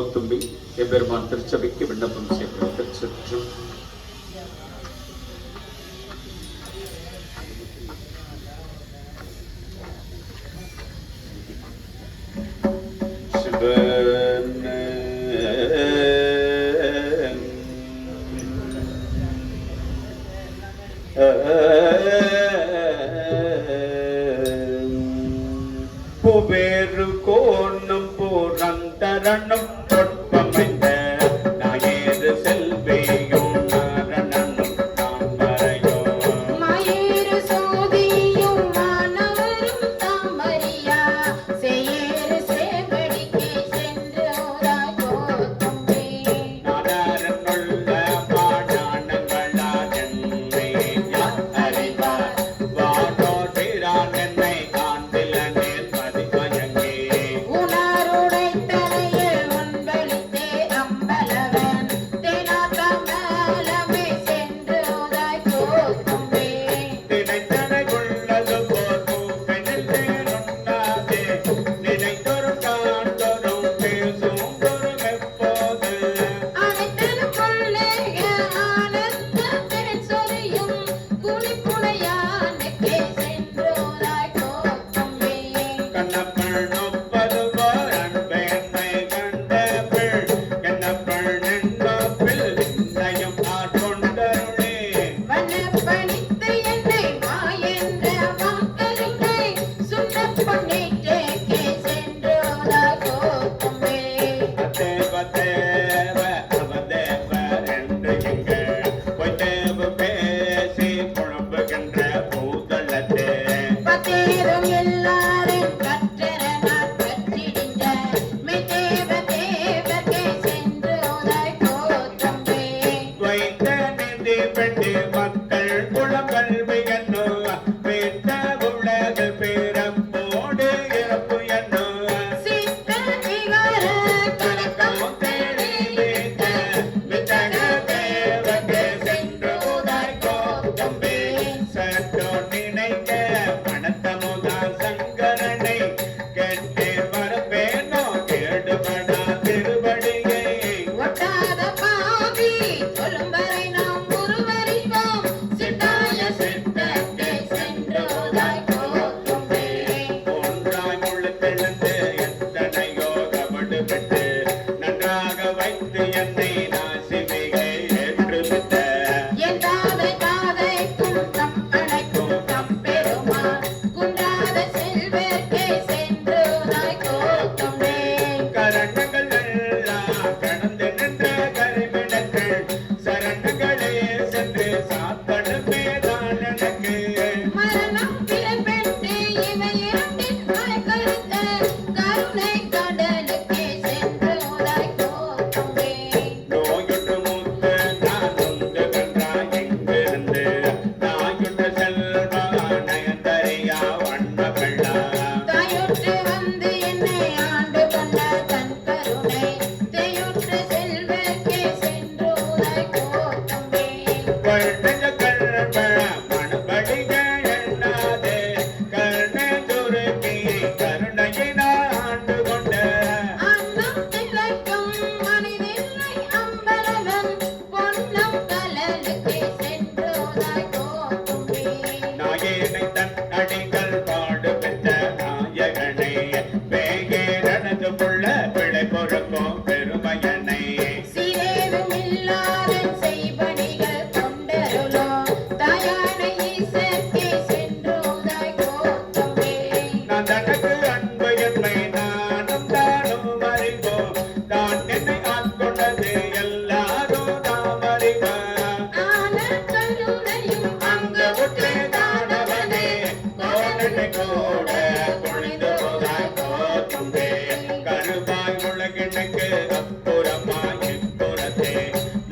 தும்பி எம்பெருமான் திருச்சபைக்கு விண்ணப்பம் செய்வது திருச்சற்றும் புவேறு கோணம் புரந்தரணும் தொட்பமைந்த நாயேறு செல்வேயும் நாரணனும் தாமரையும் மயேறு சோதியும் மாணவரும் தாமரியா செய்யேறு சேவடிக்கே சென்று ஓராகோத்தும்பே நாடாரனுள்ள பாடானங்களாதென்னை யார் அறிவார் வானோடிரான் என்னை காண்பிலனே உணருடை தலையில் முன்பளித்தே அம்பலவன் தெனாகமலமே சென்று ஓதாய் கோத்தும்பே நினைத்தனை கொள்ளது போதும் பெண்ணில்லை நினைத்தொரு காண்தொரும் பேசும் பொருள் எப்போது அனைத்தனும் கொள்ளேக ஆனந்த பெண் சொரியும் குளிப்புடையானுக்கே சென்று ஓதாய் கோத்தும்பே கண்ணப்பள் ஒப்பது போர் அன்பேன்மை கண்ட பிள் கண்ணப்பள் நின்றப்பில் விந்தையும் ஆட்கொண்டருளே வனப்பணித்து என்னை மாயென்ற வாக்கருகை சுண்ணப் பொன்னேற்றேக்கே சென்று ஓதாய் கோத்தும்பே தேவ அவதேவ என்று இங்கு பொய்தேவு பேசி புலம்புகின்ற பூதளத்தே பத்தேரும் எல்லாரும் கற்றர நான் கற்றிடின்ற மெய்தேவ தேவர்க்கே சென்று ஓதாய் கோத்தும்பே வைத்த நிதி பெண்டு மக்கள் குளக்கல்வி என்னோ வைத்த உலக பிறப்போடு இறப்பு என்னோ சித்த நிகர கணக்கம் தேடி தேடித்த வித்தக தேவகே சென்று உதாய் கோத்தம்பே சற்றோ நினைக்க மனத்தமுதா சங்கரனை கேட்டு வரப்பேனோ கேடுபடா திருவடியை ஒட்டாத பாவி சொல்லும்பரை நாம் குருவறிவோம் சித்தாய சித்தக்கே சென்று ஓதாய் கோத்தும்பே ஒன்றாய் முழுத்தெழுந்து எத்தனையோ கபடு விட்டு நன்றாக வைத்து என்னை நாசிமிகை ஏற்றுவித்த எந்தாதை தாதைக்கும் தம் அணைக்கும் தம் பெருமான் குன்றாத செல்வர்க்கே சென்று ஓதாய் கோத்தும்பே கரணங்கள் எல்லாம் கடந்து நின்ற கருவிடங்கள் சரணங்களே சென்று சாத்தனுமே தான் எனக்கு மரணம் பிறப்பெட்டு இவை இரண்டின் மயக்கறுத்த கருணை கடலுக்கே சென்று ஓதாய் கோத்தும்பே நோயுற்று மூத்து நான் உண்டு கன்றாய் எங்கிருந்து நாயுற்று செல்வா நயந்தறியா வண்ண வெள்ளா தாயுற்று வந்து என்னை ஆண்டு கொண்ட தன் கருணை தேயுற்று செல்வர்க்கே சென்று ஓதாய் கோத்தும்பே பழுத்த கல்வ மணபடிக எண்ணாதே கருணை துருக்கி கருணையினால் ஆண்டு கொண்ட அன்னம் திளைக்கும் மனிதில்லை அம்பலவன் பொன்னம் கலலுக்கே சென்று ஓதாய் கோத்தும்பே நாயேனை தன் அடிகள் பாடு பெற்ற நாயகனை வேகே நடந்து கொள்ள பிழை பொறுக்கும் பெருமையனை சிறேதும் இல்லாதன் செய்பணிகள் கொண்டருளோ தாயான ஈசற்கே சென்று ஓதாய் கோத்தும்பே நான் தனக்கு அன்பு என்மை நானும் தானும் அறிவோம் தான் என்னை ஆட்கொண்டது எல்லாரும் நாம் அறிவோம் ஆன கருணையும் அங்கு உற்றே தானவனே கோணனை கூட பொழிந்து போதாய் கோத்தும்பே கருவாய் உலகினுக்கு அப்புறமாய் இப்புறத்தே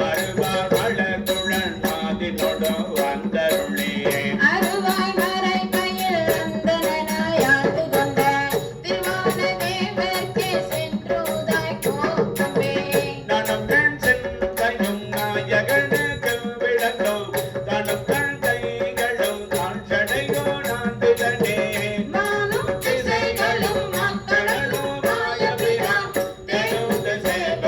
மறுவாய் வளர்குழல் மாதினோடு வந்தருளே அருவாய் மறை கையில் அந்தனாய் ஆண்டு கொண்ட திருவான தேவர்க்கே சென்று ஓதாய் கோத்தும்பே நனம் பெண் சென்றையும் நாயகனுக்கு விளங்கும் தனம் கண் கைகளும் தான் சடையோ நான் திறனே மானும் திசைகளும் மக்களும் மாயபிரான் தேனுத சேவ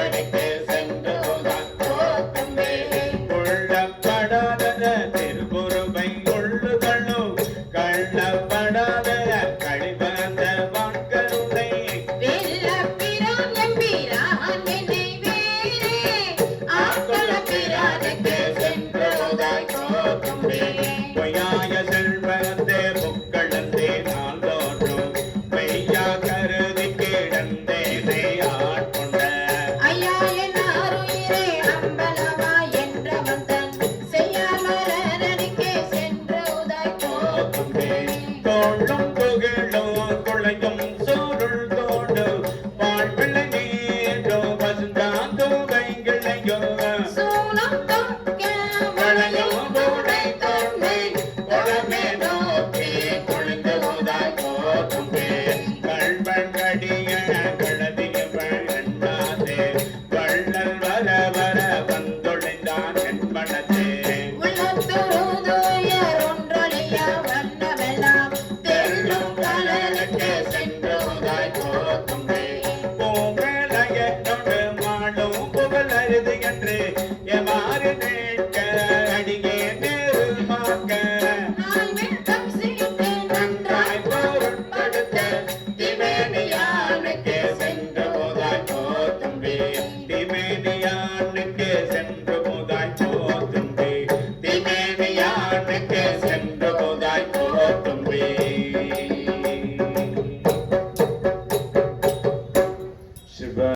தேவர்க்கே சென்று உதாய் போத்தும்பே